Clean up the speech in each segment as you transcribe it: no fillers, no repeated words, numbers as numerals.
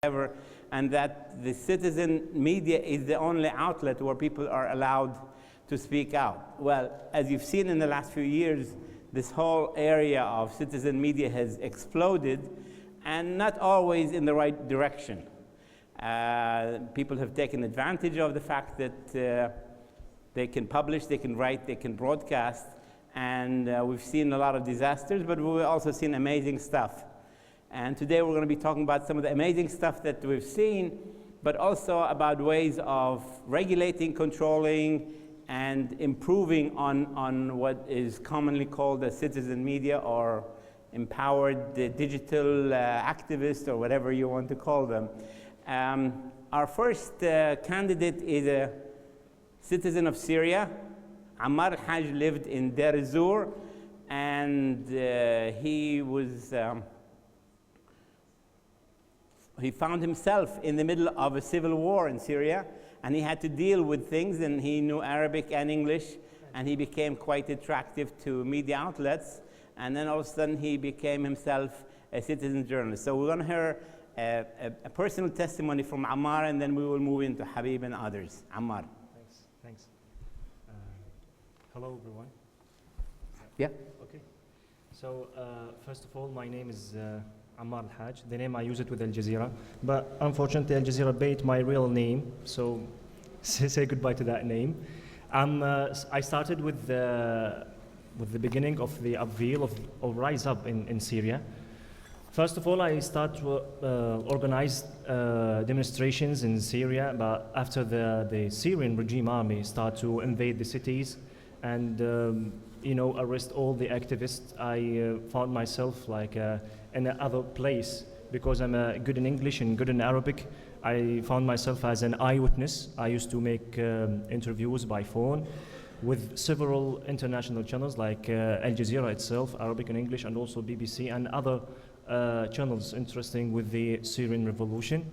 ever, and that the citizen media is the only outlet where people are allowed to speak out. Well, as you've seen in the last few years, this whole area of citizen media has exploded, and not always in the right direction. People have taken advantage of the fact that they can publish, they can write, they can broadcast, and we've seen a lot of disasters, but we've also seen amazing stuff. And today we're going to be talking about some of the amazing stuff that we've seen, but also about ways of regulating, controlling, and improving on what is commonly called the citizen media, or empowered digital activists, or whatever you want to call them. Our first candidate is a citizen of Syria. Al-Hajj lived in Deir ez-Zor, and he found himself in the middle of a civil war in Syria, and he had to deal with things, and he knew Arabic and English, and he became quite attractive to media outlets, and then all of a sudden he became himself a citizen journalist. So we're going to hear a personal testimony from Ammar, and then we will move into Habib and others. Ammar. Thanks. Hello, everyone. Yeah. Okay. So first of all, my name is Ammar Al-Hajj. The name I use it with Al Jazeera, but unfortunately Al Jazeera banned my real name, so say goodbye to that name. I started with the beginning of the upheaval of Rise Up in Syria. First of all, I start to organize demonstrations in Syria, but after the Syrian regime army start to invade the cities and arrest all the activists, I found myself like in another place, because I'm good in English and good in Arabic. I found myself as an eyewitness. I used to make interviews by phone with several international channels like Al Jazeera itself, Arabic and English, and also BBC and other channels interesting with the Syrian revolution.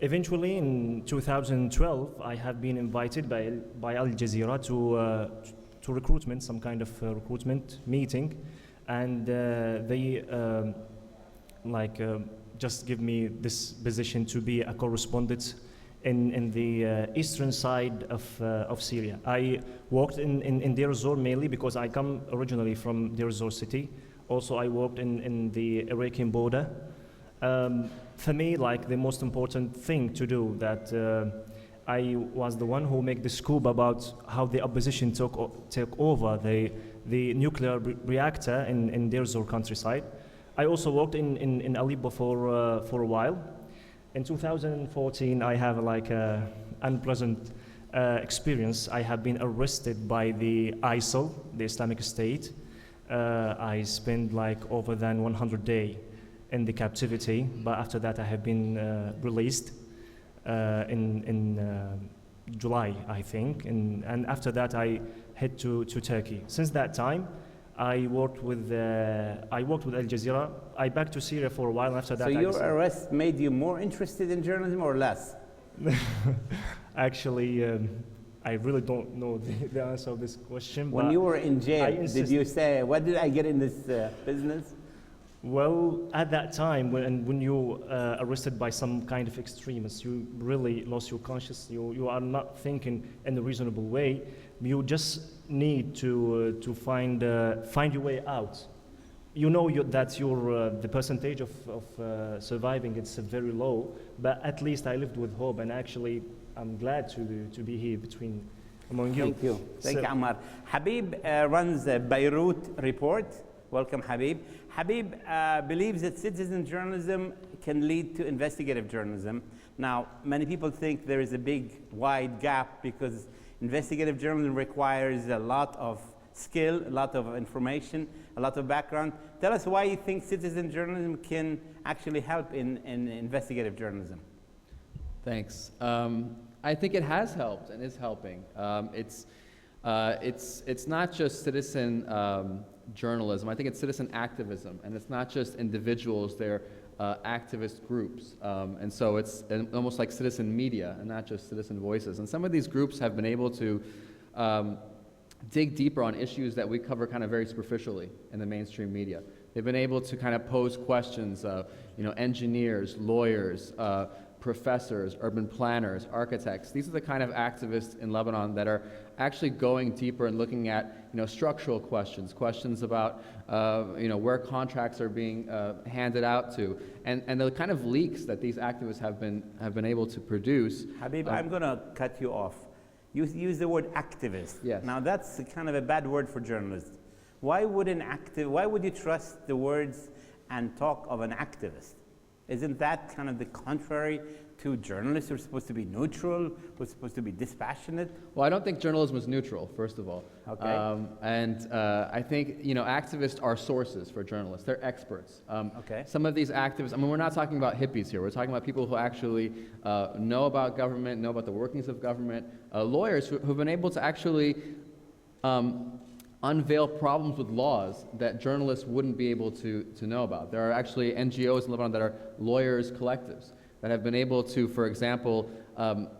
Eventually, in 2012, I have been invited by Al Jazeera to recruitment, some kind of recruitment meeting, and they just give me this position to be a correspondent in the eastern side of Syria. I worked in Deir ez-Zor mainly because I come originally from Deir ez-Zor city. Also, I worked in the Iraqi border. For me, like the most important thing to do, that I was the one who made the scoop about how the opposition took over the nuclear reactor in Deir ez-Zor countryside. I also worked in Aleppo for a while. In 2014, I have like an unpleasant experience. I have been arrested by the ISIL, the Islamic State. I spent like over than 100 days in the captivity, but after that I have been released in July, I think, and after that I head to Turkey. Since that time, I worked with Al Jazeera. I back to Syria for a while. After that, so your arrest made you more interested in journalism or less? Actually, I really don't know the answer of this question. When you were in jail, did you say, "What did I get in this business"? Well, at that time, when you arrested by some kind of extremists, you really lost your conscience. You are not thinking in a reasonable way. You just need to find your way out. You know that the percentage of surviving is very low, but at least I lived with hope, and actually I'm glad to be here among you. Thank you. Thank you, Ammar. Habib runs the Beirut Report. Welcome, Habib. Habib believes that citizen journalism can lead to investigative journalism. Now, many people think there is a big, wide gap because investigative journalism requires a lot of skill, a lot of information, a lot of background. Tell us why you think citizen journalism can actually help in investigative journalism. Thanks. I think it has helped and is helping. It's not just citizen journalism. I think it's citizen activism, and it's not just individuals. They're activist groups, and so it's almost like citizen media and not just citizen voices. And some of these groups have been able to dig deeper on issues that we cover kind of very superficially in the mainstream media. They've been able to kind of pose questions of, engineers, lawyers, professors, urban planners, architects. These are the kind of activists in Lebanon that are actually going deeper and looking at, structural questions about, where contracts are being handed out to, and the kind of leaks that these activists have been able to produce. Habib, I'm going to cut you off. You use the word activist. Yes. Now that's kind of a bad word for journalists. Why would you trust the words and talk of an activist? Isn't that kind of the contrary to journalists who are supposed to be neutral, who are supposed to be dispassionate? Well, I don't think journalism is neutral, first of all. Okay. I think, activists are sources for journalists. They're experts. Okay. Some of these activists, we're not talking about hippies here. We're talking about people who actually know about government, know about the workings of government, lawyers who've been able to actually unveil problems with laws that journalists wouldn't be able to know about. There are actually NGOs in Lebanon that are lawyers' collectives that have been able to, for example,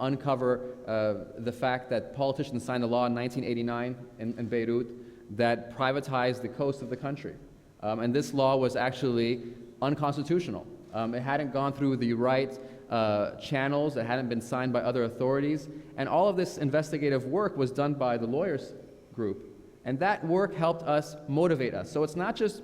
uncover the fact that politicians signed a law in 1989 in Beirut that privatized the coast of the country. And this law was actually unconstitutional. It hadn't gone through the right channels, it hadn't been signed by other authorities, and all of this investigative work was done by the lawyers group. And that work helped us motivate us. So it's not just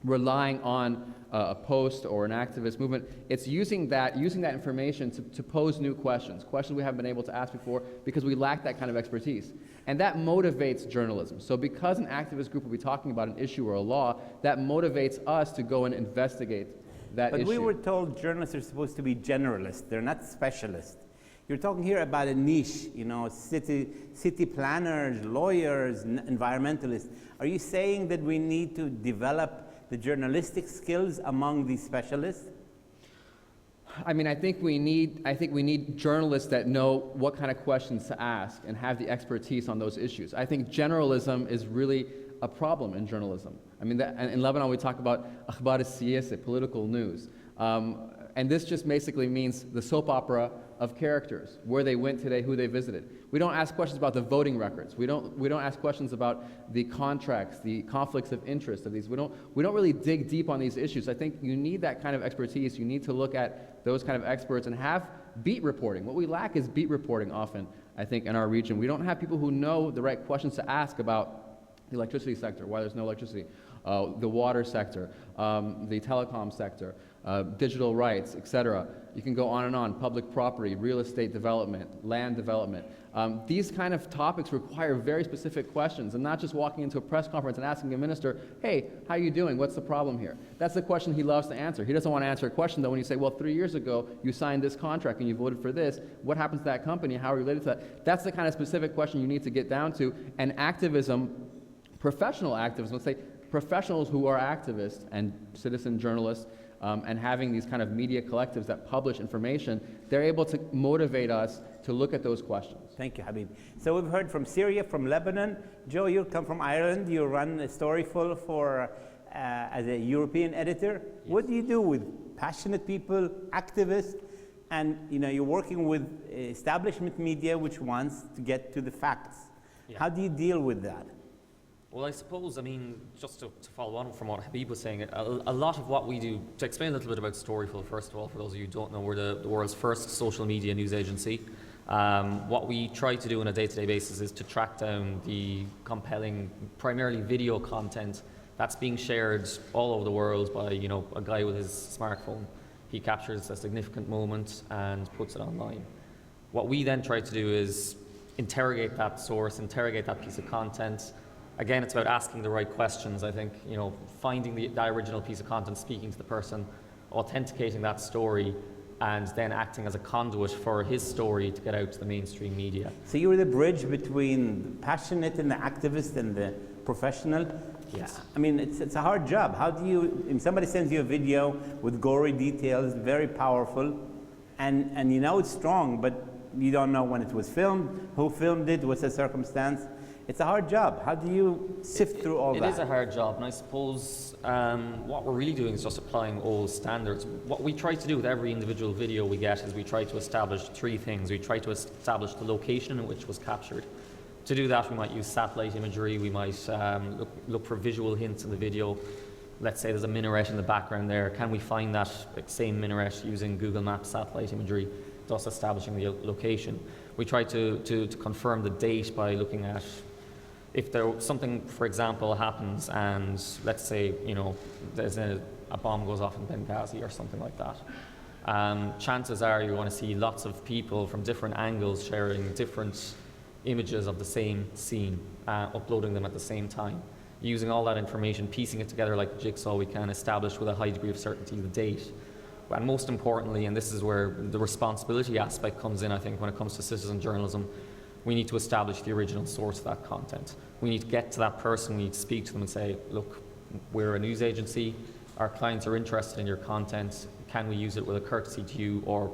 relying on a post or an activist movement. It's using that information to pose new questions we haven't been able to ask before because we lack that kind of expertise. And that motivates journalism. So because an activist group will be talking about an issue or a law, that motivates us to go and investigate that issue. But we were told journalists are supposed to be generalists. They're not specialists. You're talking here about a niche, city planners, lawyers, environmentalists. Are you saying that we need to develop the journalistic skills among these specialists? I think we need journalists that know what kind of questions to ask and have the expertise on those issues. I think generalism is really a problem in journalism. In Lebanon we talk about akhbar al-siyasa, political news. And this just basically means the soap opera of characters, where they went today, who they visited. We don't ask questions about the voting records. We don't ask questions about the contracts, the conflicts of interest of these. We don't really dig deep on these issues. I think you need that kind of expertise. You need to look at those kind of experts and have beat reporting. What we lack is beat reporting often, I think, in our region. We don't have people who know the right questions to ask about the electricity sector, why there's no electricity, the water sector, the telecom sector, digital rights, etc. You can go on and on, public property, real estate development, land development. These kind of topics require very specific questions and not just walking into a press conference and asking a minister, hey, how are you doing? What's the problem here? That's the question he loves to answer. He doesn't want to answer a question though when you say, well, 3 years ago you signed this contract and you voted for this. What happens to that company? How are you related to that? That's the kind of specific question you need to get down to. And activism, professional activism, let's say professionals who are activists and citizen journalists, and having these kind of media collectives that publish information, they're able to motivate us to look at those questions. Thank you, Habib. So we've heard from Syria, from Lebanon. Joe, you come from Ireland. You run a Storyful as a European editor. Yes. What do you do with passionate people, activists, and you're working with establishment media which wants to get to the facts? Yeah. How do you deal with that? Well, I suppose, just to follow on from what Habib was saying, a lot of what we do, to explain a little bit about Storyful, first of all, for those of you who don't know, we're the world's first social media news agency. What we try to do on a day-to-day basis is to track down the compelling, primarily video content that's being shared all over the world by, a guy with his smartphone. He captures a significant moment and puts it online. What we then try to do is interrogate that source, interrogate that piece of content. Again, it's about asking the right questions, I think, finding the original piece of content, speaking to the person, authenticating that story, and then acting as a conduit for his story to get out to the mainstream media. So you're the bridge between the passionate and the activist and the professional? Yes. It's a hard job. How do you, if somebody sends you a video with gory details, very powerful, and it's strong, but you don't know when it was filmed, who filmed it, what's the circumstance? It's a hard job. How do you sift through all that? It is a hard job, and I suppose what we're really doing is just applying old standards. What we try to do with every individual video we get is we try to establish three things. We try to establish the location in which it was captured. To do that, we might use satellite imagery, we might look for visual hints in the video. let's say there's a minaret in the background there, can we find that same minaret using Google Maps satellite imagery, thus establishing the location? We try to confirm the date by looking at if there something, for example, happens and let's say, there's a bomb goes off in Benghazi or something like that. Chances are you're going to see lots of people from different angles sharing different images of the same scene, uploading them at the same time. Using all that information, piecing it together like a jigsaw, we can establish with a high degree of certainty the date. And most importantly, and this is where the responsibility aspect comes in, I think, when it comes to citizen journalism, we need to establish the original source of that content. We need to get to that person, we need to speak to them and say, look, we're a news agency, our clients are interested in your content, can we use it with a courtesy to you, or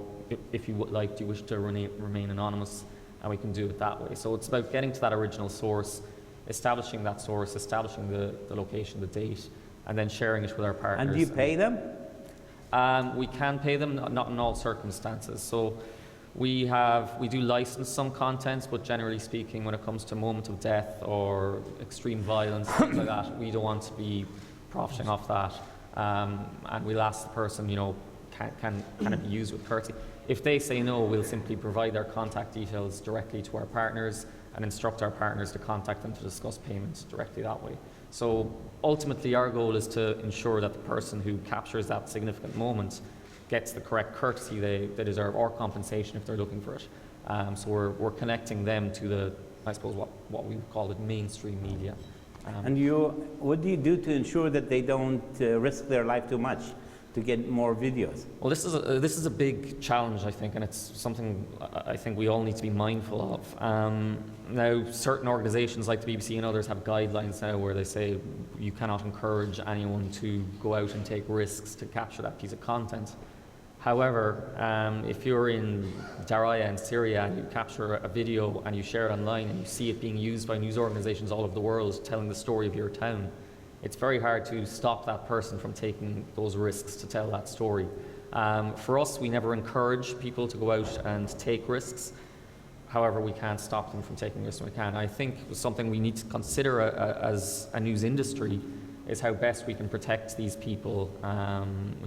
if you would like, do you wish to remain anonymous, and we can do it that way. So it's about getting to that original source, establishing that source, establishing the location, the date, and then sharing it with our partners. And do you pay them? We can pay them, not in all circumstances. So we do license some contents, but generally speaking, when it comes to moment of death or extreme violence, things like that, we don't want to be profiting off that. And we'll ask the person, can it be used with courtesy? If they say no, we'll simply provide their contact details directly to our partners and instruct our partners to contact them to discuss payments directly that way. So ultimately our goal is to ensure that the person who captures that significant moment gets the correct courtesy they deserve, or compensation if they're looking for it. So we're connecting them to the, I suppose, what we would call it mainstream media. And what do you do to ensure that they don't risk their life too much to get more videos? Well, this is a big challenge, I think, and it's something I think we all need to be mindful of. Now, certain organisations like the BBC and others have guidelines now where they say you cannot encourage anyone to go out and take risks to capture that piece of content. However, if you're in Daraya in Syria and you capture a video and you share it online and you see it being used by news organisations all over the world telling the story of your town, it's very hard to stop that person from taking those risks to tell that story. For us, we never encourage people to go out and take risks. However, we can't stop them from taking risks when we can. I think something we need to consider as a news industry is how best we can protect these people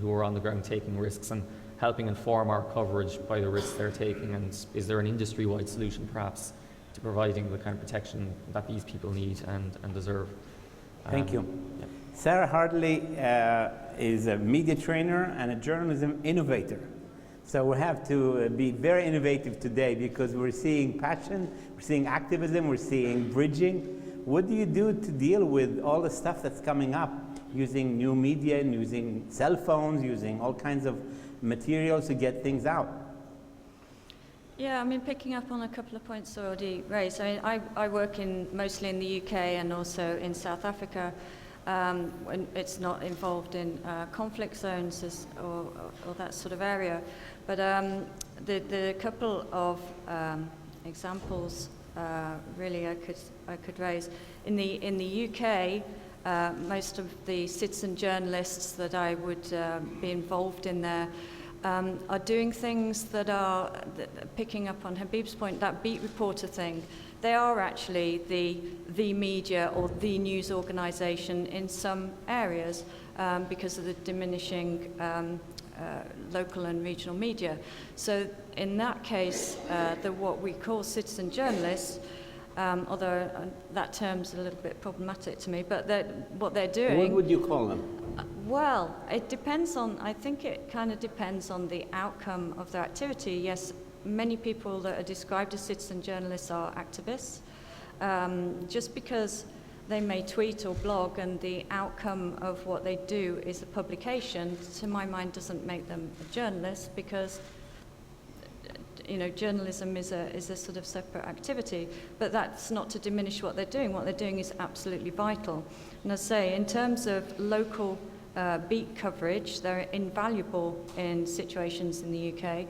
who are on the ground taking risks and helping inform our coverage by the risks they're taking, and is there an industry-wide solution perhaps to providing the kind of protection that these people need and deserve. Thank you. Yeah. Sarah Hartley is a media trainer and a journalism innovator. So we have to be very innovative today because we're seeing passion, we're seeing activism, we're seeing bridging. What do you do to deal with all the stuff that's coming up, using new media and using cell phones, using all kinds of materials to get things out? Yeah, I mean, picking up on a couple of points already raised. I mean, I work mostly in the UK and also in South Africa, when it's not involved in conflict zones or that sort of area. But the couple of examples really I could raise in the UK. Most of the citizen journalists that I would be involved in there are doing things that are picking up on Habib's point, that beat reporter thing. They are actually the media or the news organisation in some areas because of the diminishing local and regional media. So in that case, what we call citizen journalists, although that term's a little bit problematic to me, but what they're doing... What would you call them? Well, it depends on, I think it kind of depends on the outcome of their activity. Yes, many people that are described as citizen journalists are activists. Just because they may tweet or blog and the outcome of what they do is a publication, to my mind doesn't make them a journalist, because journalism is a sort of separate activity, but that's not to diminish what they're doing. What they're doing is absolutely vital. And I say, in terms of local beat coverage, they're invaluable in situations in the UK,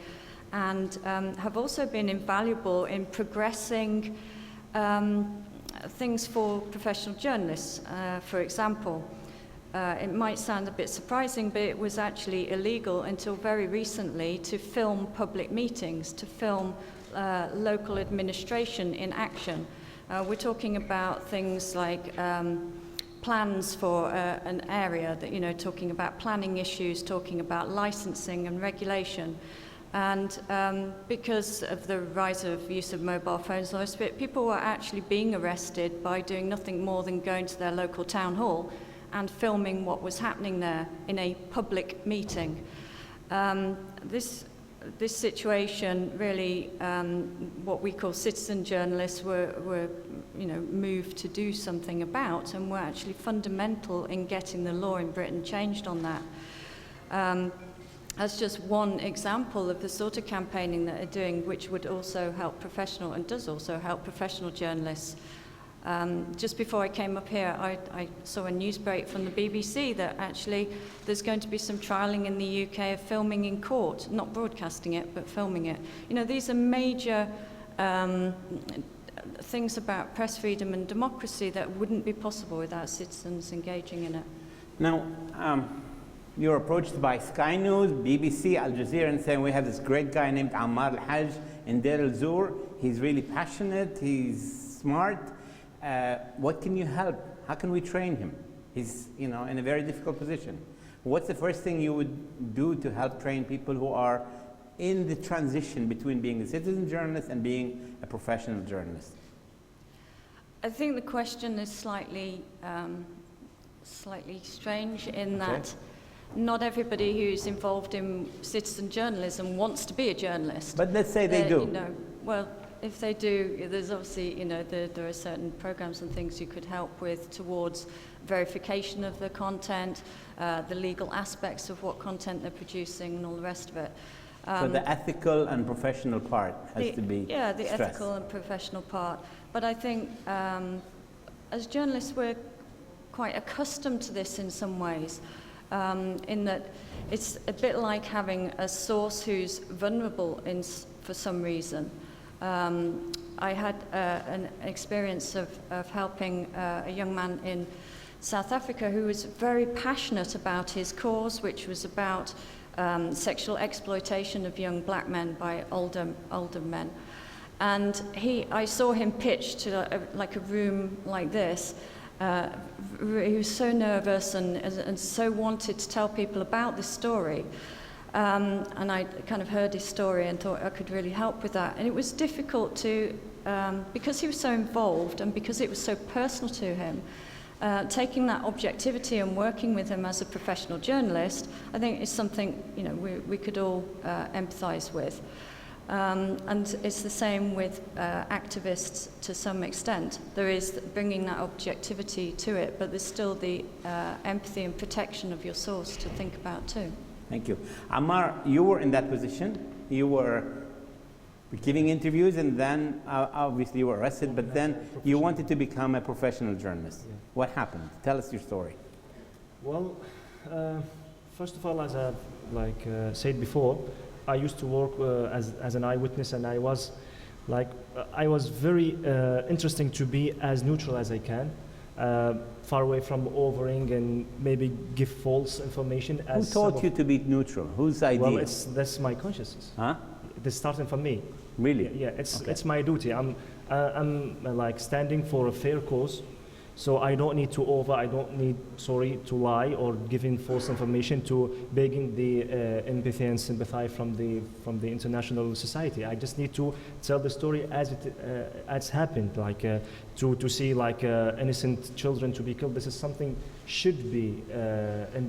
and have also been invaluable in progressing things for professional journalists. For example, it might sound a bit surprising, but it was actually illegal until very recently to film public meetings, to film local administration in action. We're talking about things like plans for an area that, you know, talking about planning issues, talking about licensing and regulation. And because of the rise of use of mobile phones and all this bit, people were actually being arrested by doing nothing more than going to their local town hall and filming what was happening there in a public meeting. This situation really, what we call citizen journalists were you know, moved to do something about, and were actually fundamental in getting the law in Britain changed on that. As just one example of the sort of campaigning that they're doing, which would also help professional, and does also help professional journalists. Just before I came up here, I saw a news break from the BBC that actually there's going to be some trialling in the UK of filming in court, not broadcasting it, but filming it. You know, these are major things about press freedom and democracy that wouldn't be possible without citizens engaging in it. Now, you're approached by Sky News, BBC, Al Jazeera, and saying we have this great guy named Ammar Al-Hajj in Deir el-Zur. He's really passionate, he's smart. What can you help? How can we train him? He's, you know, in a very difficult position. What's the first thing you would do to help train people who are in the transition between being a citizen journalist and being a professional journalist? I think the question is slightly strange in that not everybody who's involved in citizen journalism wants to be a journalist. But let's say they do. You know, well, if they do, there's obviously, you know, there are certain programs and things you could help with towards verification of the content, the legal aspects of what content they're producing and all the rest of it. So the ethical and professional part has to be Yeah, the stressed. ethical and professional part. But I think as journalists, we're quite accustomed to this in some ways, in that it's a bit like having a source who's vulnerable for some reason. I had an experience of helping a young man in South Africa who was very passionate about his cause, which was about sexual exploitation of young black men by older men. And I saw him pitch to like a room like this. He was so nervous and so wanted to tell people about this story. And I kind of heard his story and thought I could really help with that. And it was difficult to, because he was so involved and because it was so personal to him, taking that objectivity and working with him as a professional journalist, I think is something, you know, we could all empathise with. And it's the same with activists to some extent. There is bringing that objectivity to it, but there's still the empathy and protection of your source to think about too. Thank you. Ammar, you were in that position. You were giving interviews, and then obviously you were arrested, but then you wanted to become a professional journalist. Yeah. What happened? Tell us your story. Well, first of all, as I've said before, I used to work as an eyewitness, and I was very interesting to be as neutral as I can, far away from overing and maybe give false information. Who taught you to be neutral? Whose idea? Well, that's my consciousness. Huh? This starting from me. Really? Yeah, it's my duty. I'm like standing for a fair cause. So I don't need I don't need to lie or giving false information to begging the empathy and sympathy from the international society. I just need to tell the story as it's happened, to see innocent children to be killed. This is something should be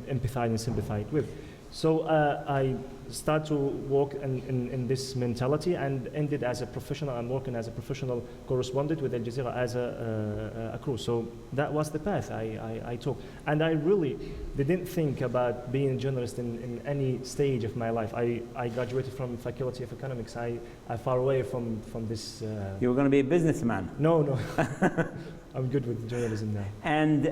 empathized and sympathized with. So I start to work in this mentality and ended as a professional. I'm working as a professional correspondent with Al Jazeera as a crew. So that was the path I took. And I really didn't think about being a journalist in any stage of my life. I graduated from Faculty of Economics. I far away from this. You were going to be a businessman. No. I'm good with journalism now. And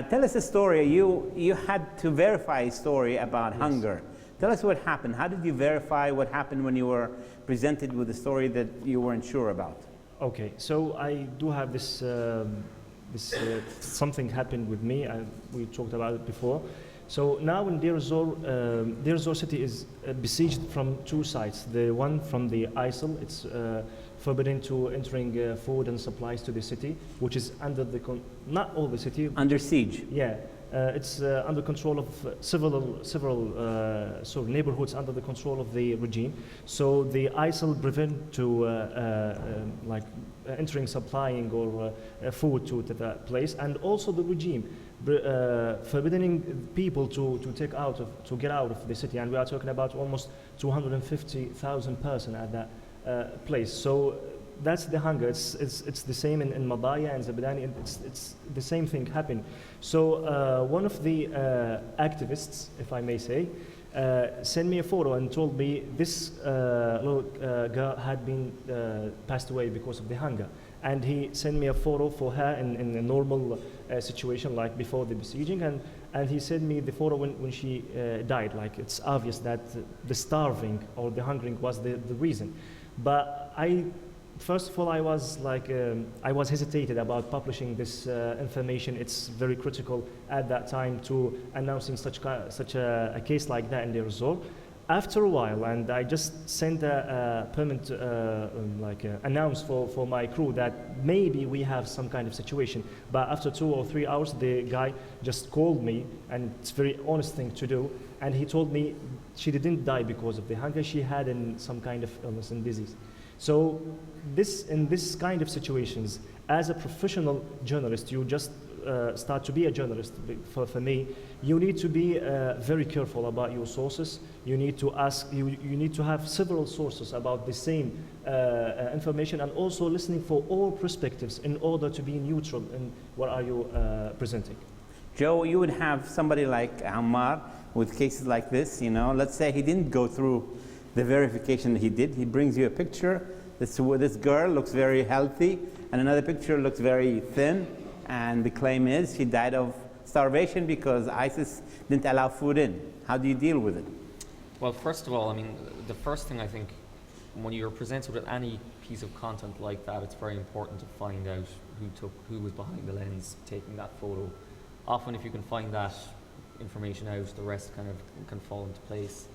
tell us a story. You had to verify a story about hunger. Tell us what happened. How did you verify what happened when you were presented with a story that you weren't sure about? Okay, so I do have this, something happened with me, and we talked about it before. So now in Deir ez-Zor city is besieged from two sides. The one from the ISIL, it's forbidden to entering food and supplies to the city, which is under the, not all the city. Under siege. Yeah, it's under control of several sort of neighborhoods under the control of the regime. So the ISIL prevent to entering, supplying or food to that place, and also the regime forbidding people to get out of the city. And we are talking about almost 250,000 persons at that place. So that's the hunger. It's the same in Madaya and Zabadani. It's the same thing happened. So one of the activists, if I may say, sent me a photo and told me this little girl had been passed away because of the hunger. And he sent me a photo for her in a normal situation, like before the besieging, and he sent me the photo when she died. Like, it's obvious that the starving or the hungering was the reason. But first of all, I was hesitated about publishing this information. It's very critical at that time to announcing such a case like that in Deir ez-Zor. After a while, and I just sent a permit, announce for my crew that maybe we have some kind of situation. But after 2 or 3 hours, the guy just called me, and it's a very honest thing to do. And he told me she didn't die because of the hunger. She had some kind of illness and disease. So in this kind of situations, as a professional journalist, you just start to be a journalist. For me, you need to be very careful about your sources. You need to ask. You need to have several sources about the same information, and also listening for all perspectives in order to be neutral in what are you presenting. Joe, you would have somebody like Ammar with cases like this. You know, let's say he didn't go through the verification that he did. He brings you a picture. This girl looks very healthy, and another picture looks very thin. And the claim is she died of starvation because ISIS didn't allow food in. How do you deal with it? Well, first of all, I mean, the first thing I think, when you're presented with any piece of content like that, it's very important to find out who was behind the lens taking that photo. Often, if you can find that information out, the rest kind of can fall into place.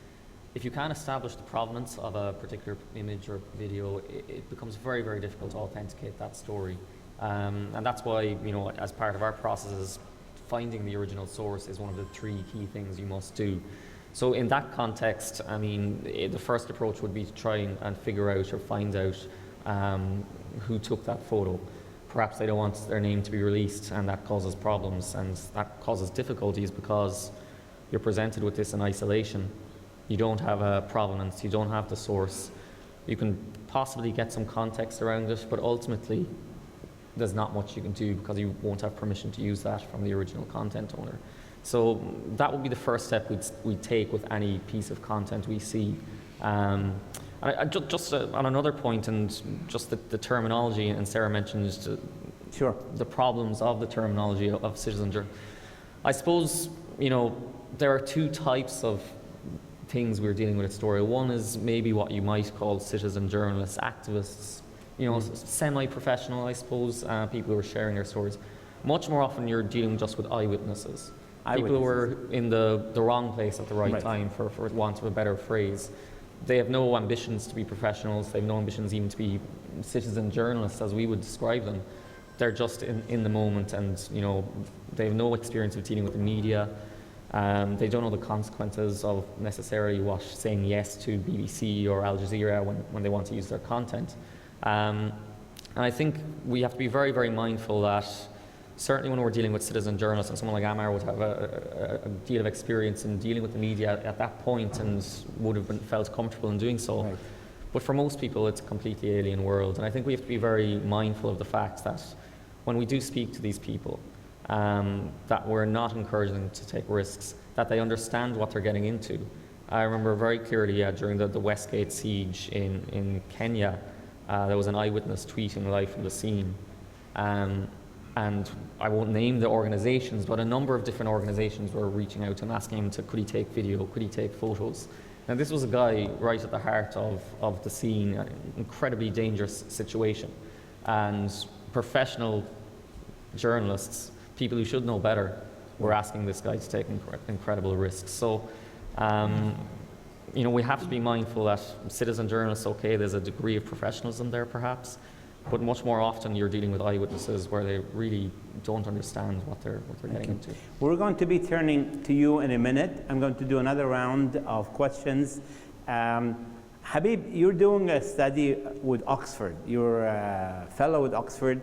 If you can't establish the provenance of a particular image or video, it becomes very, very difficult to authenticate that story. And that's why, you know, as part of our processes, finding the original source is one of the 3 key things you must do. So in that context, I mean, the first approach would be to try and figure out or find out who took that photo. Perhaps they don't want their name to be released, and that causes problems, and that causes difficulties because you're presented with this in isolation. You don't have a provenance, you don't have the source. You can possibly get some context around it, but ultimately there's not much you can do because you won't have permission to use that from the original content owner. So that would be the first step we'd take with any piece of content we see. Just on another point, and just the terminology, and Sarah mentioned Sure. the problems of the terminology of citizen journalism. I suppose, you know, there are 2 types of things we're dealing with at Story. One is maybe what you might call citizen journalists, activists, you know, semi-professional, I suppose, people who are sharing their stories. Much more often you're dealing just with eyewitnesses. People who were in the wrong place at the right time, for want of a better phrase. They have no ambitions to be professionals, they have no ambitions even to be citizen journalists as we would describe them. They're just in the moment, and, you know, they have no experience of dealing with the media. They don't know the consequences of necessarily saying yes to BBC or Al Jazeera when they want to use their content. And I think we have to be very, very mindful that certainly when we're dealing with citizen journalists, and someone like Ammar would have a deal of experience in dealing with the media at that point and would have felt comfortable in doing so. Right. But for most people, it's a completely alien world. And I think we have to be very mindful of the fact that when we do speak to these people, that we're not encouraging them to take risks, that they understand what they're getting into. I remember very clearly during the Westgate siege in Kenya, there was an eyewitness tweeting live from the scene. And I won't name the organizations, but a number of different organizations were reaching out and asking him could he take video, could he take photos. Now this was a guy right at the heart of the scene, an incredibly dangerous situation. And professional journalists, people who should know better, we're asking this guy to take incredible risks. So, you know, we have to be mindful that citizen journalists, okay, there's a degree of professionalism there perhaps, but much more often you're dealing with eyewitnesses where they really don't understand what they're getting into. We're going to be turning to you in a minute. I'm going to do another round of questions. Habib, you're doing a study with Oxford. You're a fellow with Oxford.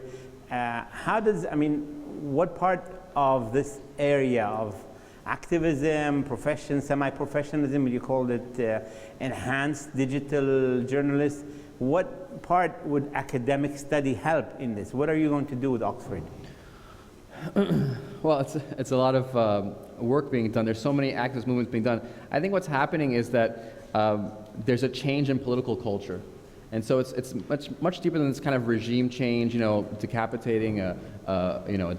What part of this area of activism, semi-professionalism, you called it enhanced digital journalists, what part would academic study help in this? What are you going to do with Oxford? Well, it's a lot of work being done. There's so many activist movements being done. I think what's happening is that there's a change in political culture. And so it's much deeper than this kind of regime change, you know, decapitating a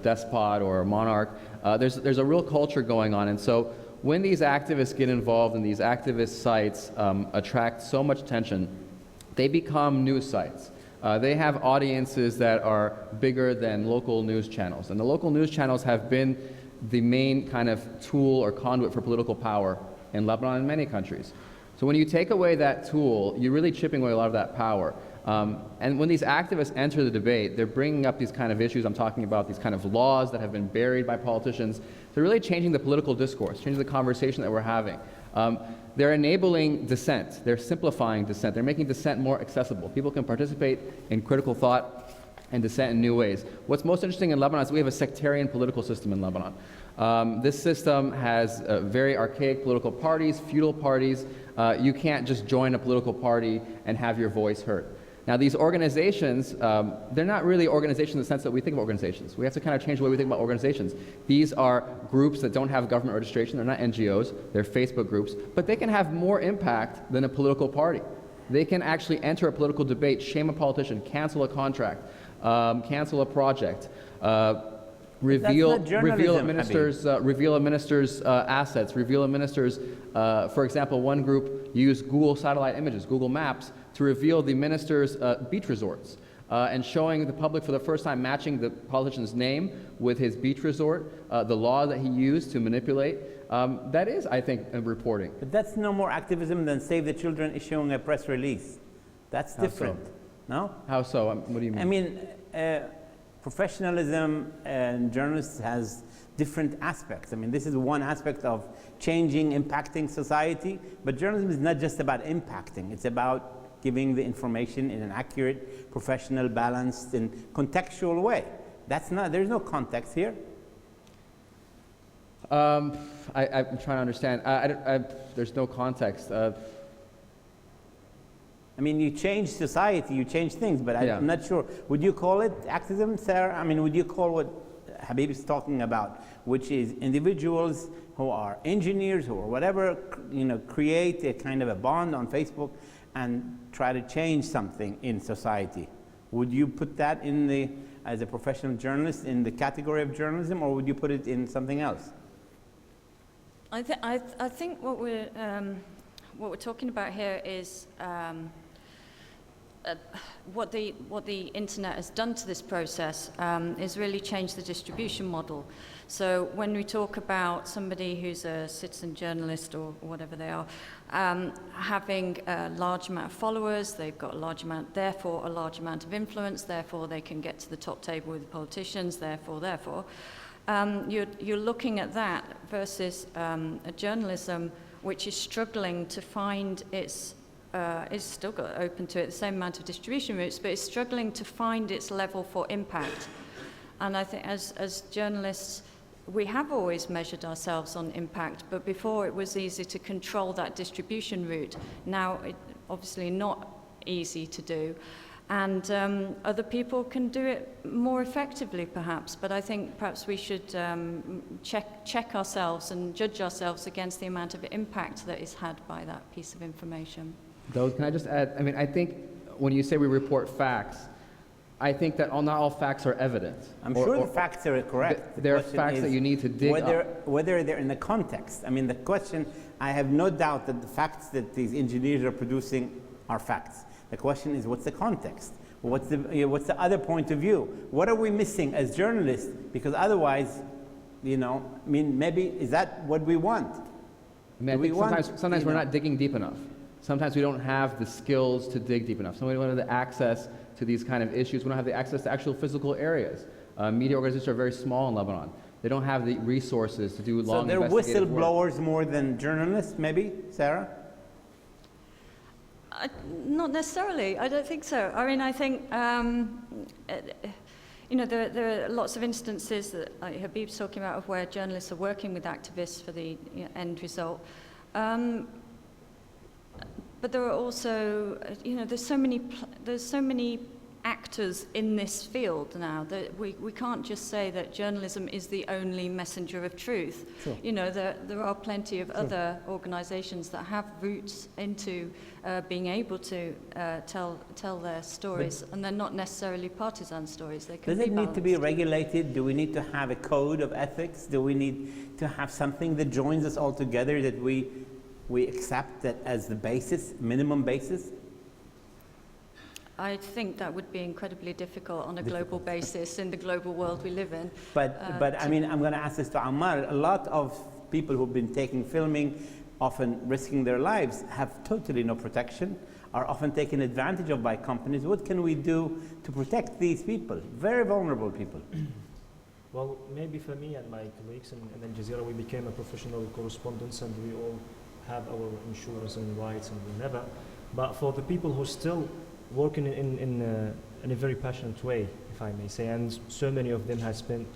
despot or a monarch. There's a real culture going on. And so when these activists get involved and these activist sites attract so much attention, they become news sites. They have audiences that are bigger than local news channels. And the local news channels have been the main kind of tool or conduit for political power in Lebanon and many countries. So when you take away that tool, you're really chipping away a lot of that power. And when these activists enter the debate, they're bringing up these kind of issues I'm talking about, these kind of laws that have been buried by politicians. They're really changing the political discourse, changing the conversation that we're having. They're enabling dissent. They're simplifying dissent. They're making dissent more accessible. People can participate in critical thought and dissent in new ways. What's most interesting in Lebanon is we have a sectarian political system in Lebanon. This system has very archaic political parties, feudal parties. You can't just join a political party and have your voice heard. Now these organizations, they're not really organizations in the sense that we think of organizations. We have to kind of change the way we think about organizations. These are groups that don't have government registration. They're not NGOs. They're Facebook groups. But they can have more impact than a political party. They can actually enter a political debate, shame a politician, cancel a contract, cancel a project, reveal a minister's assets, reveal a minister's, for example, one group used Google satellite images, Google Maps, to reveal the minister's beach resorts and showing the public for the first time, matching the politician's name with his beach resort, the law that he used to manipulate. That is, I think, reporting. But that's no more activism than Save the Children issuing a press release. That's different, no? How so? What do you mean? I mean, professionalism and journalists has different aspects. I mean, this is one aspect of changing, impacting society, but journalism is not just about impacting. It's about giving the information in an accurate, professional, balanced, and contextual way. That's not, there's no context here. I'm trying to understand. There's no context. I mean, you change society, you change things, but I'm not sure. Would you call it activism, Sarah? I mean, would you call what Habib is talking about, which is individuals who are engineers, who or whatever, you know, create a kind of a bond on Facebook and try to change something in society? Would you put that in the, as a professional journalist, in the category of journalism, or would you put it in something else? I think what we're talking about here is what the internet has done to this process is really changed the distribution model. So when we talk about somebody who's a citizen journalist or whatever they are, having a large amount of followers, they've got a large amount of influence, therefore they can get to the top table with the politicians, therefore. You're looking at that versus a journalism which is struggling to find its, it's still got open to it the same amount of distribution routes, but it's struggling to find its level for impact. And I think as journalists, we have always measured ourselves on impact, but before it was easy to control that distribution route. Now it's obviously not easy to do. And other people can do it more effectively, perhaps. But I think perhaps we should check ourselves and judge ourselves against the amount of impact that is had by that piece of information. Though, can I just add, I mean, I think when you say we report facts, I think that not all facts are evident. I'm sure the facts are correct. There are facts that you need to dig up. Whether they're in the context. I mean, the question, I have no doubt that the facts that these engineers are producing are facts. The question is, what's the context? What's the other point of view? What are we missing as journalists? Because otherwise, you know, I mean, maybe, is that what we want? I mean, I Do we think want, sometimes you we're know- not digging deep enough. Sometimes we don't have the skills to dig deep enough. Sometimes we don't have the access to these kind of issues. We don't have the access to actual physical areas. Media organizations are very small in Lebanon. They don't have the resources to do So long they're investigative work. whistleblowers more than journalists, maybe, Sarah? Not necessarily. I don't think so. I mean, I think, you know, there are lots of instances that like Habib's talking about of where journalists are working with activists for the end result. But there are also, you know, there's so many actors in this field now that we can't just say that journalism is the only messenger of truth. Sure. You know, there are plenty of other organizations that have roots into being able to tell their stories, and they're not necessarily partisan stories. They can Does be it need to be balanced. regulated? Do we need to have a code of ethics? Do we need to have something that joins us all together that we accept that as the basis, minimum basis? I think that would be incredibly difficult on a global basis in the global world we live in. But I mean, I'm going to ask this to Ammar. A lot of people who've been filming, often risking their lives, have totally no protection, are often taken advantage of by companies. What can we do to protect these people, very vulnerable people? Well, maybe for me and my colleagues in Al Jazeera, we became a professional correspondents and we all have our insurance and rights and whatever. But for the people who still working in a very passionate way, if I may say, and so many of them have spent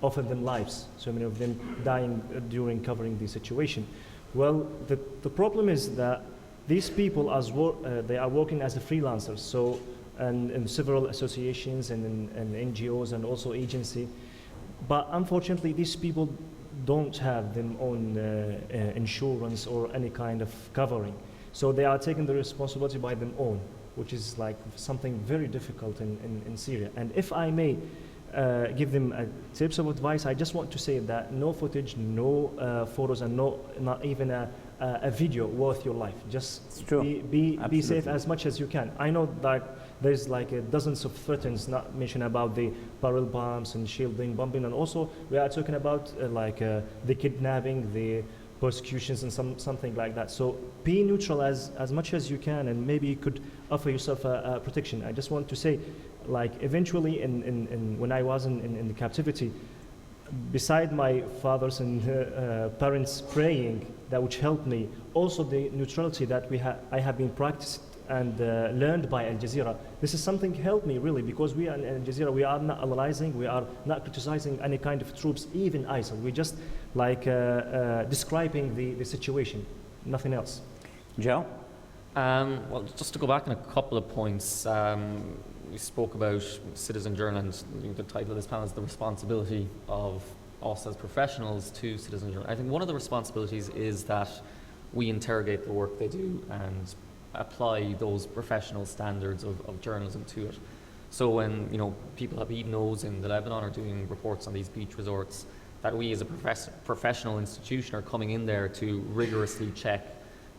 offered them lives, so many of them dying during covering the situation. Well, the problem is that these people they are working as a freelancers, so and in several associations and NGOs and also agency, but unfortunately these people don't have their own insurance or any kind of covering, so they are taking the responsibility by their own, which is like something very difficult in Syria. And if I may give them tips of advice, I just want to say that no footage, no photos, and not even a video worth your life. Just be safe as much as you can. I know that there's like dozens of threats not mentioned about the barrel bombs and shielding, bombing, and also we are talking about the kidnapping, the persecutions and something like that. So be neutral as much as you can, and maybe you could offer yourself a protection. I just want to say, like eventually when I was in the captivity, beside my father's and parents praying, that which helped me, also the neutrality that I have been practiced and learned by Al Jazeera. This is something helped me really, because we are in Al Jazeera, we are not analyzing, we are not criticizing any kind of troops, even ISIL. We just like describing the situation, nothing else. Joe? Well, just to go back on a couple of points, we spoke about citizen journalism. The title of this panel is The Responsibility of Us as Professionals to Citizen Journalism. I think one of the responsibilities is that we interrogate the work they do and apply those professional standards of journalism to it. So when people Habib knows in the Lebanon are doing reports on these beach resorts, that we as a professional institution are coming in there to rigorously check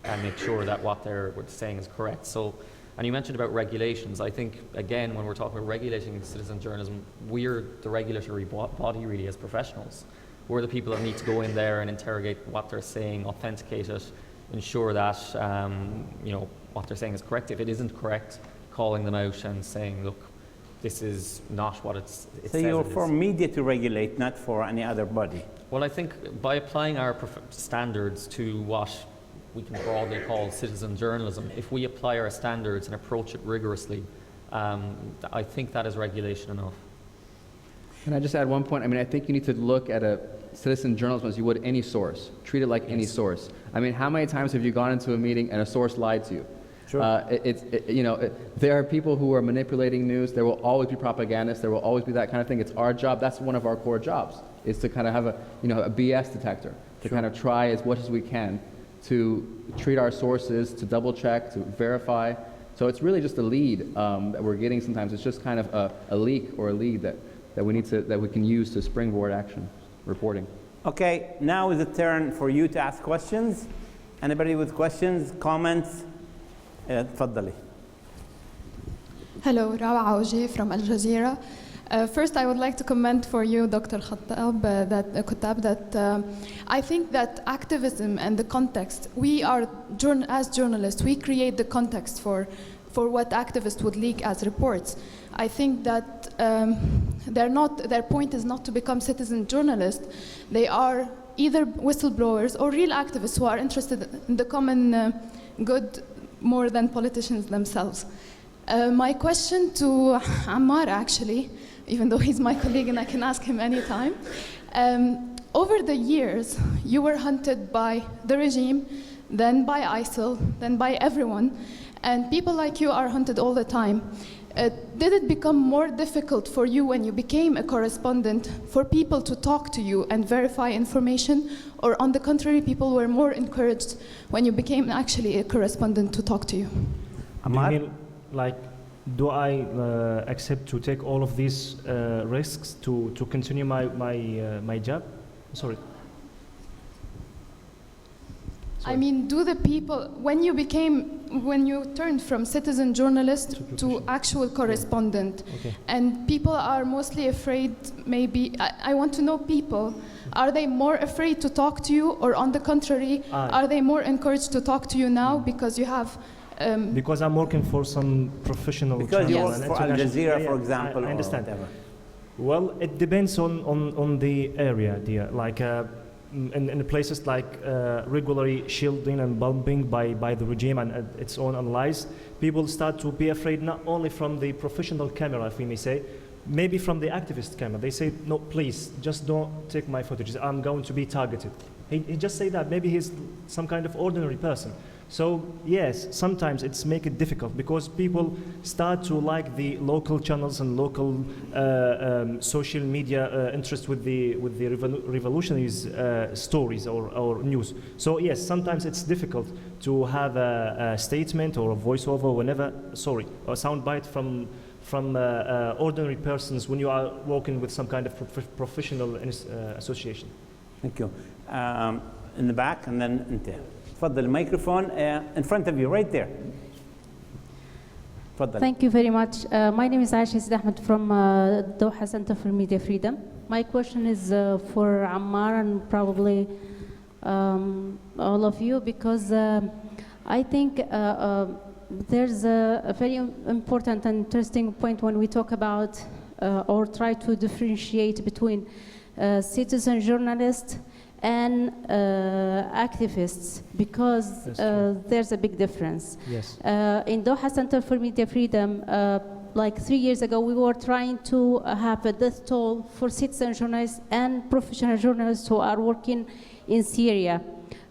and make sure that what they're saying is correct. So, and you mentioned about regulations. I think, again, when we're talking about regulating citizen journalism, we're the regulatory body really as professionals. We're the people that need to go in there and interrogate what they're saying, authenticate it, ensure that what they're saying is correct. If it isn't correct, calling them out and saying, look, this is not what it So says you're it is. for media to regulate, not for any other body? Well, I think by applying our standards to what we can broadly call citizen journalism, if we apply our standards and approach it rigorously, I think that is regulation enough. Can I just add one point? I mean, I think you need to look at a citizen journalism as you would any source. Treat it like any source. I mean, how many times have you gone into a meeting and a source lied to you? Sure. There are people who are manipulating news. There will always be propagandists. There will always be that kind of thing. It's our job. That's one of our core jobs, is to kind of have a BS detector, to kind of try as much as we can to treat our sources, to double check, to verify. So it's really just a lead that we're getting sometimes. It's just kind of a leak or a lead that we can use to springboard action, reporting. Okay, now is the turn for you to ask questions. Anybody with questions, comments? تفضلي. Hello, Rawa Aouje from Al Jazeera. First, I would like to comment for you, Dr. Khattab, that I think that activism and the context, we are, as journalists, we create the context for what activists would leak as reports. I think that their point is not to become citizen journalists. They are either whistleblowers or real activists who are interested in the common good more than politicians themselves. My question to Ammar, actually, even though he's my colleague and I can ask him anytime. Over the years, you were hunted by the regime, then by ISIL, then by everyone, and people like you are hunted all the time. Did it become more difficult for you when you became a correspondent for people to talk to you and verify information? Or on the contrary, people were more encouraged when you became actually a correspondent to talk to you? Ammar? Do you mean, like, do I accept to take all of these risks to continue my job? Sorry. I mean, do the people, when you turned from citizen journalist to actual correspondent, okay. And people are mostly afraid, maybe, I want to know people, are they more afraid to talk to you, or on the contrary, are they more encouraged to talk to you now because you have because I'm working for some professional because you work channel, for Al Jazeera, for example, I understand. or whatever. Well, it depends on the area, dear. Like in places like regularly shielding and bombing by the regime and its own allies, people start to be afraid not only from the professional camera, if we may say, maybe from the activist camera. They say, no, please, just don't take my footage. I'm going to be targeted. He just say that. Maybe he's some kind of ordinary person. So yes, sometimes it's make it difficult because people start to like the local channels and local social media interest with the revolutionaries stories or news. So yes, sometimes it's difficult to have a statement or a voiceover whenever, a soundbite from ordinary persons when you are working with some kind of professional association. Thank you. In the back and then انت. تفضل microphone in front of you right there. تفضل. Thank you very much. My name is Aisha Ahmed from Doha Center for Media Freedom. My question is for Ammar and probably all of you, because I think there's a very important and interesting point when we talk about or try to differentiate between citizen journalists and activists, because there's a big difference. Yes. In Doha Center for Media Freedom, like 3 years ago, we were trying to have a death toll for citizen journalists and professional journalists who are working in Syria.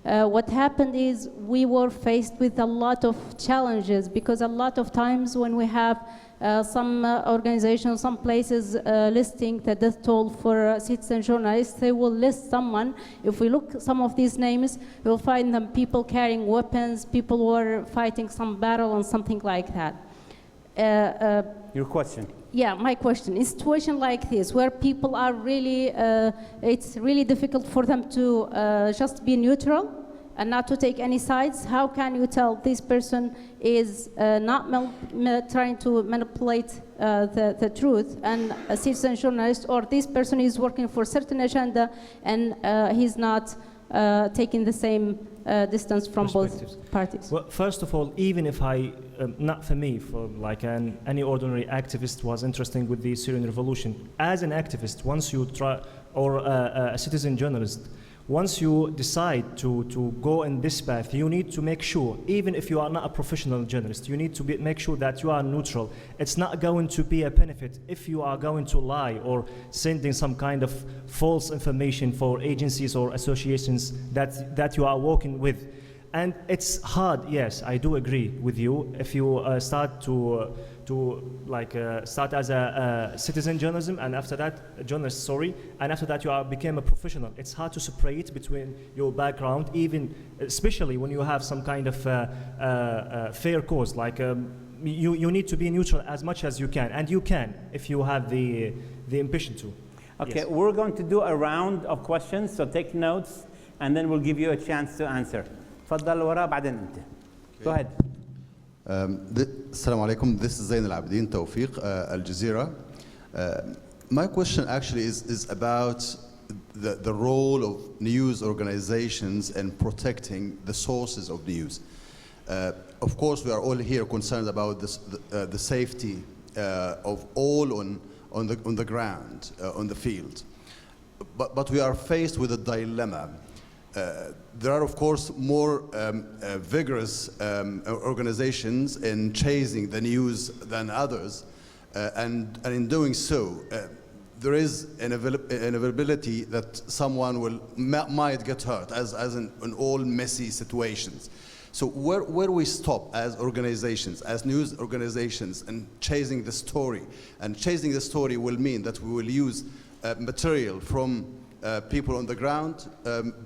What happened is we were faced with a lot of challenges, because a lot of times when we have some organizations, some places listing the death toll for citizen journalists, they will list someone. If we look at some of these names, we'll find them people carrying weapons, people who are fighting some battle and something like that. Your question. Yeah, my question. In a situation like this, where people are really, it's really difficult for them to just be neutral and not to take any sides, how can you tell this person is not trying to manipulate the truth and a citizen journalist, or this person is working for a certain agenda and he's not taking the same distance from both parties? Well, first of all, even if not for me, for like any ordinary activist was interested with the Syrian revolution, as an activist, once you try, or a citizen journalist, once you decide to go in this path, you need to make sure, even if you are not a professional journalist, you need to make sure that you are neutral. It's not going to be a benefit if you are going to lie or sending some kind of false information for agencies or associations that you are working with. And it's hard, yes, I do agree with you. If you start to start as a citizen journalism, and after that, a journalist, and after that you became a professional. It's hard to separate between your background, even especially when you have some kind of fair cause. Like you need to be neutral as much as you can, and you can if you have the ambition to. Okay, yes. We're going to do a round of questions, so take notes, and then we'll give you a chance to answer. تفضل ورا بعدين انت. Go ahead. السلام عليكم. This is Zain Al Abidin Tawfiq, Al Jazeera. My question actually is about the role of news organizations in protecting the sources of news. Of course, we are all here concerned about this, the safety of all on the ground, on the field. But we are faced with a dilemma. There are, of course, more vigorous organizations in chasing the news than others, and in doing so, there is an inevitability that someone might get hurt, as in all messy situations. So where we stop as organizations, as news organizations, and chasing the story, and chasing the story will mean that we will use material from people on the ground,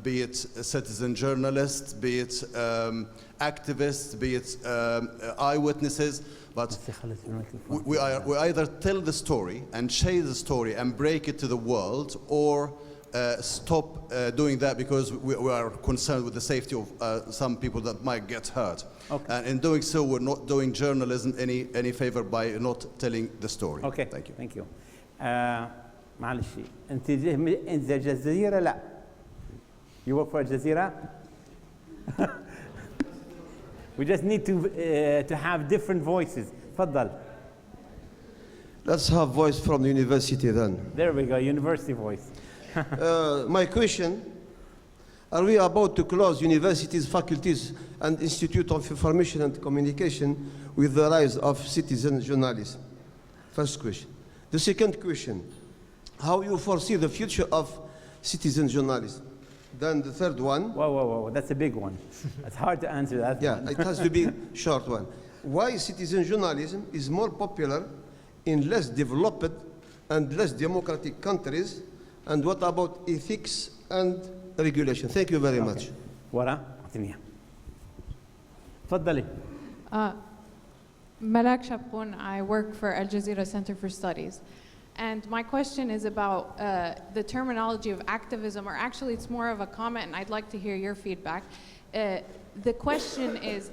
be it citizen journalists, be it activists, be it eyewitnesses, but we either tell the story and chase the story and break it to the world, or stop doing that because we are concerned with the safety of some people that might get hurt. Okay. And in doing so, we're not doing journalism any favor by not telling the story. Okay. Thank you. Thank you. معلش انت الجزيرة لا. You work for Al-Jazeera? We just need to have different voices. تفضل. Let's have voice from the university then. There we go, university voice. My question, are we about to close universities, faculties, and Institute of Information and Communication with the rise of citizen journalism? First question. The second question, how you foresee the future of citizen journalism? Then the third one. Whoa, that's a big one. It's hard to answer that. Yeah, it has to be a short one. Why citizen journalism is more popular in less developed and less democratic countries, and what about ethics and regulation? Thank you very much. ورا اعطينيها. تفضلي. Malak Shappoun, I work for Al Jazeera Center for Studies. And my question is about the terminology of activism, or actually it's more of a comment, and I'd like to hear your feedback. The question is,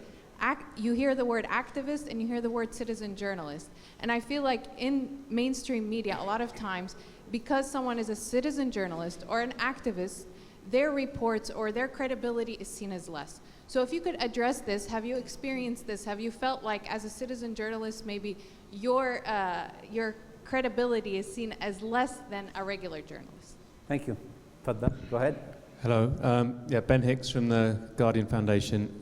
you hear the word activist and you hear the word citizen journalist. And I feel like in mainstream media, a lot of times, because someone is a citizen journalist or an activist, their reports or their credibility is seen as less. So if you could address this, have you experienced this? Have you felt like as a citizen journalist, maybe your credibility is seen as less than a regular journalist? Thank you. تفضل. Go ahead. Hello. Ben Hicks from the Guardian Foundation.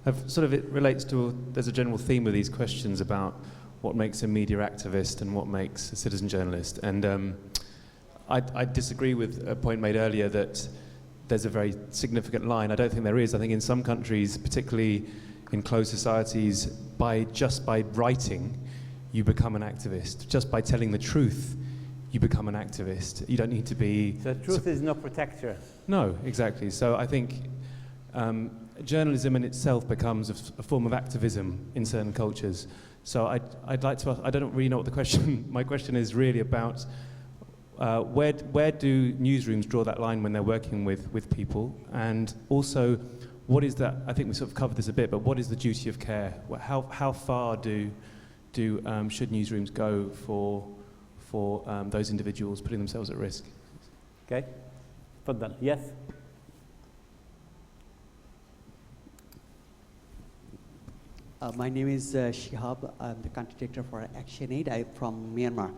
It relates to, there's a general theme of these questions about what makes a media activist and what makes a citizen journalist. And I disagree with a point made earlier that there's a very significant line. I don't think there is. I think in some countries, particularly in closed societies, just by writing, you become an activist. Just by telling the truth, you become an activist. You don't need to be... So truth is no protector. No, exactly. So I think journalism in itself becomes a form of activism in certain cultures. So I'd like to ask, I don't really know what the question, my question is really about where do newsrooms draw that line when they're working with people? And also, what is that, I think we sort of covered this a bit, but what is the duty of care? How far should newsrooms go for those individuals putting themselves at risk? Okay. تفضل. Yes. My name is Shihab. I'm the country director for ActionAid. I'm from Myanmar.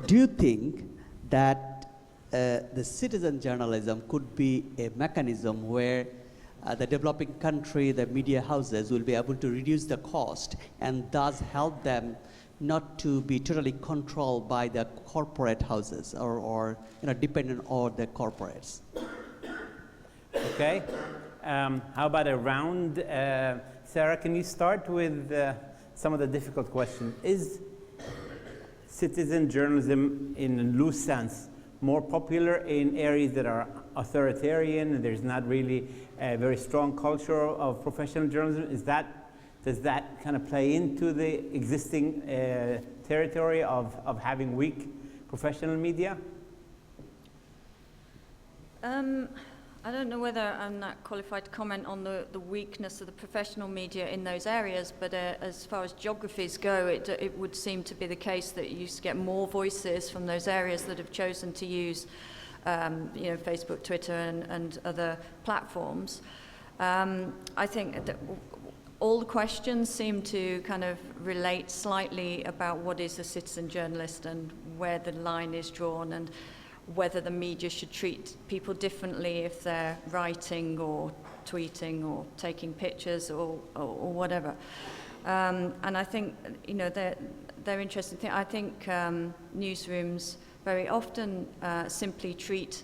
Do you think that the citizen journalism could be a mechanism where the developing country, the media houses will be able to reduce the cost and thus help them not to be totally controlled by the corporate houses or dependent on the corporates? Okay. How about a round? Sarah, can you start with some of the difficult questions? Is citizen journalism, in a loose sense, more popular in areas that are authoritarian and there's not really a very strong culture of professional journalism? Does that kind of play into the existing territory of having weak professional media? I don't know whether I'm not qualified to comment on the weakness of the professional media in those areas, but as far as geographies go, it would seem to be the case that you get more voices from those areas that have chosen to use Facebook, Twitter and other platforms. I think that all the questions seem to kind of relate slightly about what is a citizen journalist and where the line is drawn, and whether the media should treat people differently if they're writing or tweeting or taking pictures or whatever. And I think, they're interesting things. I think newsrooms very often simply treat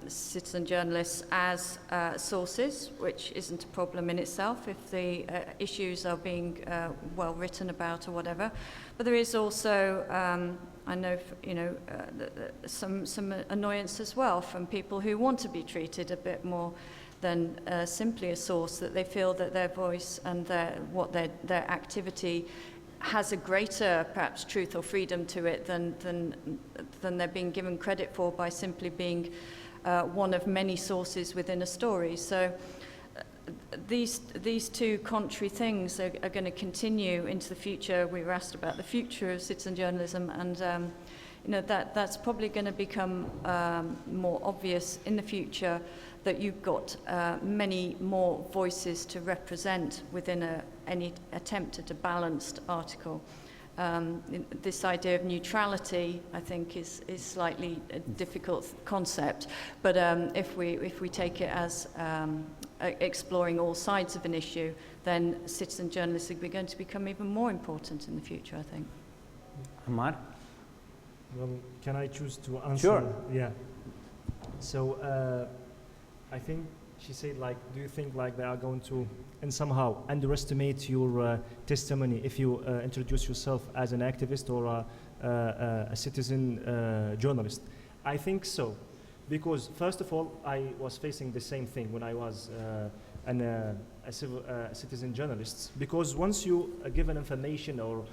citizen journalists as sources, which isn't a problem in itself if the issues are being well written about or whatever. But there is also, I know, some annoyance as well from people who want to be treated a bit more than simply a source, that they feel that their voice and their activity has a greater, perhaps, truth or freedom to it than they're being given credit for by simply being one of many sources within a story. So these two contrary things are going to continue into the future. We were asked about the future of citizen journalism, and that's probably going to become more obvious in the future, that you've got many more voices to represent within any attempt at a balanced article. This idea of neutrality, I think, is slightly a difficult concept, but if we take it as exploring all sides of an issue, then citizen journalism is going to become even more important in the future, I think. Ammar? Well, can I choose to answer? Sure. Yeah. So I think she said, like, do you think like they are going to and somehow underestimate your testimony if you introduce yourself as an activist or a citizen journalist? I think so, because first of all, I was facing the same thing when I was a citizen journalist, because once you give an information or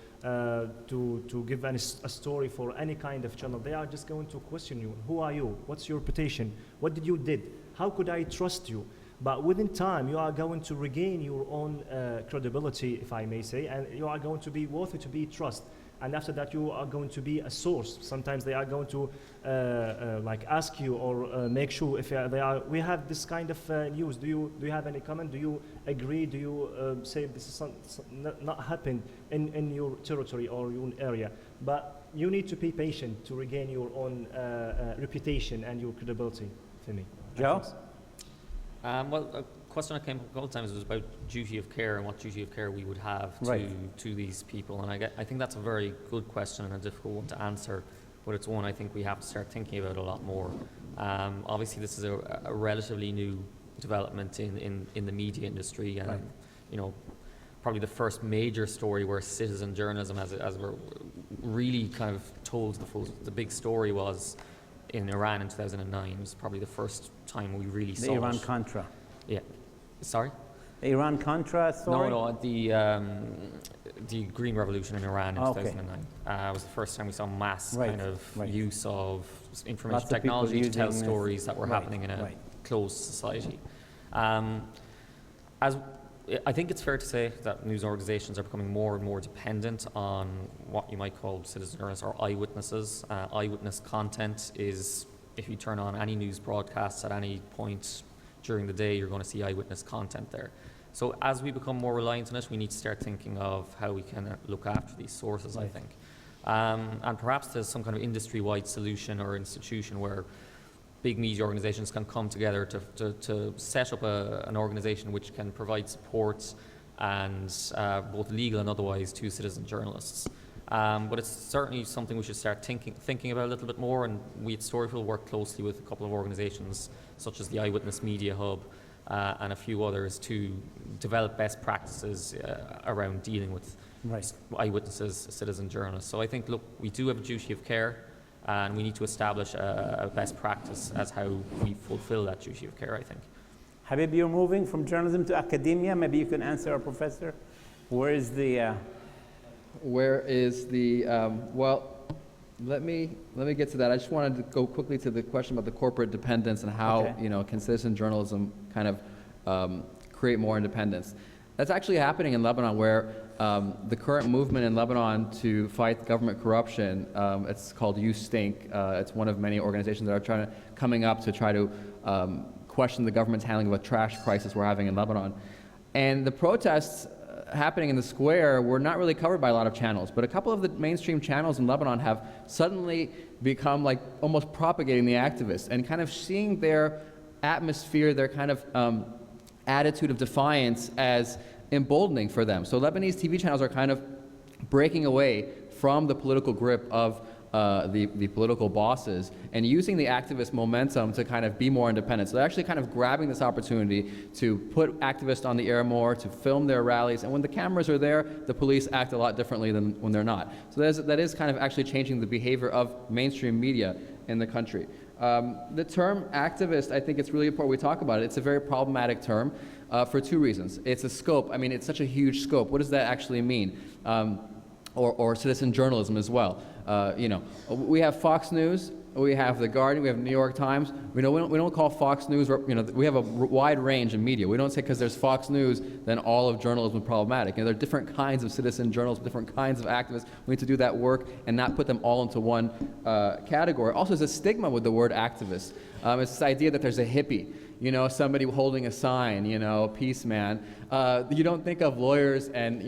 to give a story for any kind of channel, they are just going to question you. Who are you? What's your reputation? What did you did? How could I trust you? But within time, you are going to regain your own credibility, if I may say, and you are going to be worthy to be trusted. And after that, you are going to be a source. Sometimes they are going to like ask you or make sure if they are. We have this kind of news. Do you have any comment? Do you agree? Do you say this is not happened in your territory or your area? But you need to be patient to regain your own reputation and your credibility. For me, Joe. Well, a question that came up a couple of times was about duty of care and what duty of care we would have to these people. And I think that's a very good question and a difficult one to answer, but it's one I think we have to start thinking about a lot more. Obviously, this is a relatively new development in the media industry, and probably the first major story where citizen journalism, as we're really kind of told the big story was in Iran in 2009. It was probably the first time we really saw the Iran-Contra. Yeah. Sorry? The Iran-Contra story? No, the Green Revolution in Iran in 2009. It was the first time we saw mass kind of use of information technology to tell stories that were happening in a closed society. I think it's fair to say that news organizations are becoming more and more dependent on what you might call citizen journalists or eyewitnesses. Eyewitness content is, if you turn on any news broadcasts at any point during the day, you're going to see eyewitness content there. So as we become more reliant on it, we need to start thinking of how we can look after these sources, I think. And perhaps there's some kind of industry-wide solution or institution where big media organizations can come together to set up an organization which can provide support and both legal and otherwise to citizen journalists. But it's certainly something we should start thinking about a little bit more, and we at Storyful work closely with a couple of organizations such as the Eyewitness Media Hub and a few others to develop best practices around dealing with eyewitnesses, citizen journalists. So I think, look, we do have a duty of care, and we need to establish a best practice as how we fulfill that duty of care, I think. Habib, you're moving from journalism to academia. Maybe you can answer our professor. Where is the... well, Let me get to that. I just wanted to go quickly to the question about the corporate dependence and how can citizen journalism kind of create more independence. That's actually happening in Lebanon, where the current movement in Lebanon to fight government corruption, it's called You Stink. It's one of many organizations that are coming up to try to question the government's handling of a trash crisis we're having in Lebanon. And the protests happening in the square were not really covered by a lot of channels, but a couple of the mainstream channels in Lebanon have suddenly become like almost propagating the activists and kind of seeing their atmosphere, their kind of attitude of defiance as emboldening for them. So Lebanese TV channels are kind of breaking away from the political grip of the political bosses and using the activist momentum to kind of be more independent. So they're actually kind of grabbing this opportunity to put activists on the air more, to film their rallies, and when the cameras are there, the police act a lot differently than when they're not. So that is kind of actually changing the behavior of mainstream media in the country. The term activist, I think it's really important we talk about it. It's a very problematic term for two reasons. It's a scope. I mean, it's such a huge scope. What does that actually mean? Or citizen journalism as well. We have Fox News, we have The Guardian, we have New York Times. We don't call Fox News, we have a wide range of media. We don't say because there's Fox News, then all of journalism is problematic. There are different kinds of citizen journalism, different kinds of activists. We need to do that work and not put them all into one category. Also, there's a stigma with the word activist. It's this idea that there's a hippie, somebody holding a sign, peace man. You don't think of lawyers and,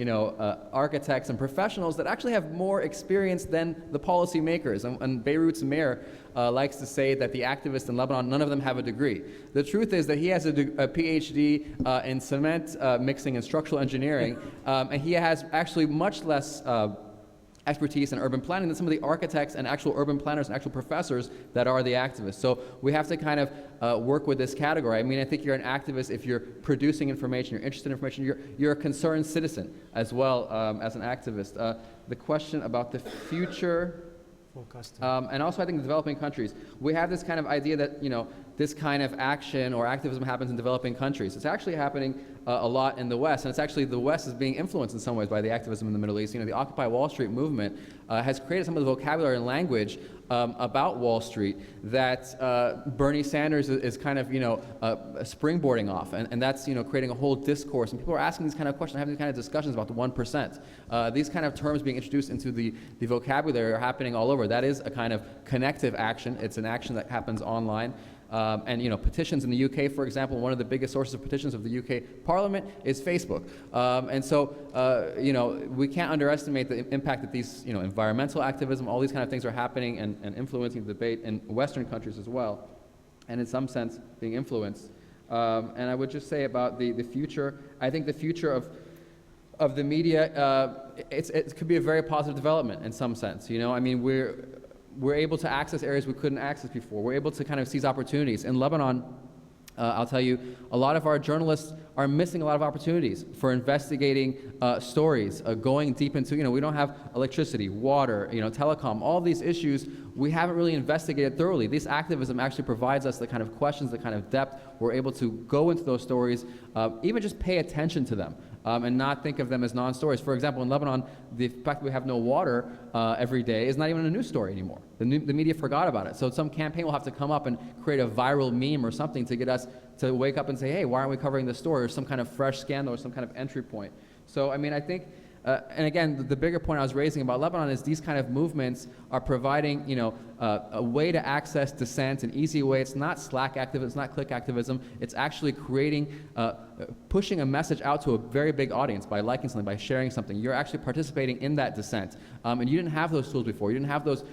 architects and professionals that actually have more experience than the policymakers. And Beirut's mayor likes to say that the activists in Lebanon, none of them have a degree. The truth is that he has a PhD in cement mixing and structural engineering, and he has actually much less expertise in urban planning than some of the architects and actual urban planners and actual professors that are the activists. So we have to kind of work with this category. I mean, I think you're an activist if you're producing information, you're interested in information, you're a concerned citizen as well as an activist. The question about the future, and also I think the developing countries, we have this kind of idea that, this kind of action or activism happens in developing countries. It's actually happening a lot in the West, and it's actually the West is being influenced in some ways by the activism in the Middle East. The Occupy Wall Street movement has created some of the vocabulary and language about Wall Street that Bernie Sanders is kind of, springboarding off, and that's, creating a whole discourse, and people are asking these kind of questions, having these kind of discussions about the 1%. These kind of terms being introduced into the vocabulary are happening all over. That is a kind of connective action. It's an action that happens online. And petitions in the UK, for example, one of the biggest sources of petitions of the UK Parliament is Facebook. And so, we can't underestimate the impact that these, environmental activism, all these kind of things are happening and influencing the debate in Western countries as well, and in some sense being influenced. And I would just say about the future, I think the future of the media, it could be a very positive development in some sense. I mean, we're able to access areas we couldn't access before. We're able to kind of seize opportunities. In Lebanon, I'll tell you, a lot of our journalists are missing a lot of opportunities for investigating stories, going deep into, we don't have electricity, water, telecom, all these issues we haven't really investigated thoroughly. This activism actually provides us the kind of questions, the kind of depth. We're able to go into those stories, even just pay attention to them. And not think of them as non-stories. For example, in Lebanon, the fact that we have no water every day is not even a news story anymore. The media forgot about it. So some campaign will have to come up and create a viral meme or something to get us to wake up and say, hey, why aren't we covering this story? Or some kind of fresh scandal or some kind of entry point. So, I mean, I think, and again, the bigger point I was raising about Lebanon is these kind of movements are providing, a way to access dissent, an easy way. It's not Slack activism, it's not click activism. It's actually creating, pushing a message out to a very big audience by liking something, by sharing something. You're actually participating in that dissent. And you didn't have those tools before. You didn't have those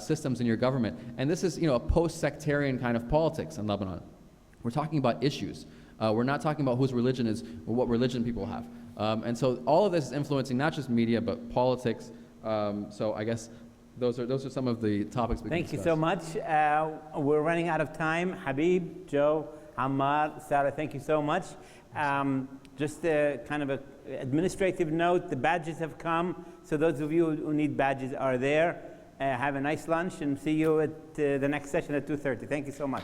systems in your government. And this is, a post-sectarian kind of politics in Lebanon. We're talking about issues. We're not talking about whose religion is or what religion people have. And so all of this is influencing not just media, but politics. So I guess those are some of the topics we can discuss. Thank you so much. We're running out of time. Habib, Joe, Ammar, Sarah, thank you so much. Just a kind of an administrative note, the badges have come. So those of you who need badges are there. Have a nice lunch and see you at the next session at 2:30. Thank you so much.